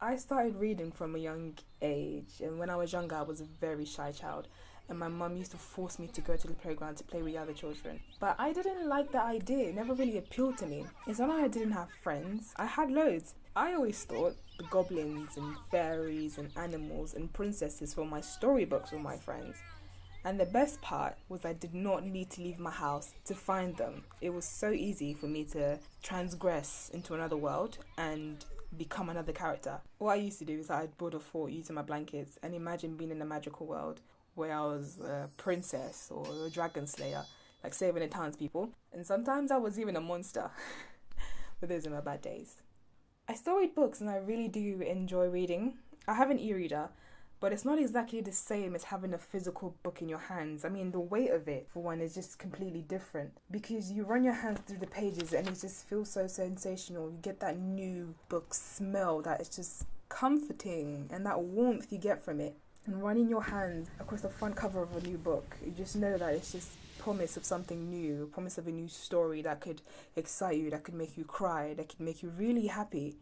I started reading from a young age, and when I was younger, I was a very shy child. And my mum used to force me to go to the playground to play with other children. But I didn't like the idea, it never really appealed to me. It's not like I didn't have friends, I had loads. I always thought the goblins and fairies and animals and princesses for my storybooks were my friends. And the best part was I did not need to leave my house to find them. It was so easy for me to transgress into another world and become another character. What I used to do is I'd build a fort using my blankets and imagine being in a magical world where I was a princess or a dragon slayer, like saving the townspeople. And sometimes I was even a monster, but those are my bad days. I still read books and I really do enjoy reading. I have an e-reader, but it's not exactly the same as having a physical book in your hands. I mean, the weight of it, for one, is just completely different because you run your hands through the pages and it just feels so sensational. You get that new book smell that is just comforting and that warmth you get from it. And running your hands across the front cover of a new book, you just know that it's just promise of something new, promise of a new story that could excite you, that could make you cry, that could make you really happy.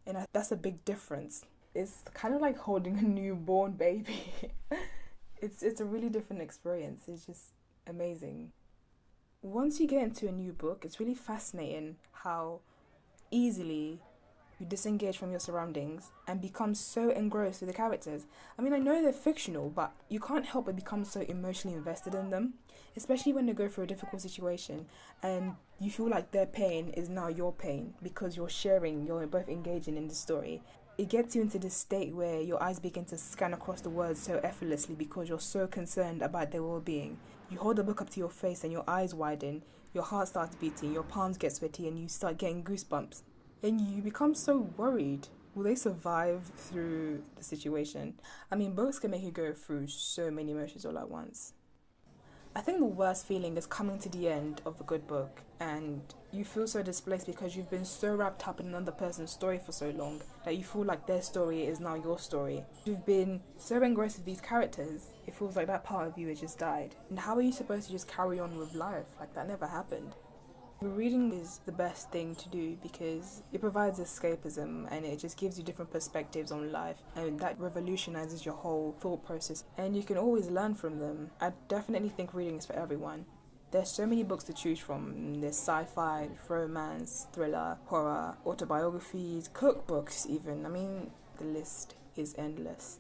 And that's a big difference. It's kind of like holding a newborn baby. It's a really different experience. It's just amazing. Once you get into a new book, it's really fascinating how easily you disengage from your surroundings and become so engrossed with the characters. I mean, I know they're fictional, but you can't help but become so emotionally invested in them, especially when they go through a difficult situation and you feel like their pain is now your pain because you're both engaging in the story. It gets you into this state where your eyes begin to scan across the words so effortlessly because you're so concerned about their well-being. You hold the book up to your face and your eyes widen, your heart starts beating, your palms get sweaty and you start getting goosebumps. And you become so worried. Will they survive through the situation? I mean, books can make you go through so many emotions all at once. I think the worst feeling is coming to the end of a good book and you feel so displaced because you've been so wrapped up in another person's story for so long that you feel like their story is now your story. You've been so engrossed with these characters, it feels like that part of you has just died. And how are you supposed to just carry on with life? Like that never happened. Reading is the best thing to do because it provides escapism and it just gives you different perspectives on life and that revolutionizes your whole thought process and you can always learn from them. I definitely think reading is for everyone. There's so many books to choose from. There's sci-fi, romance, thriller, horror, autobiographies, cookbooks even. I mean, the list is endless.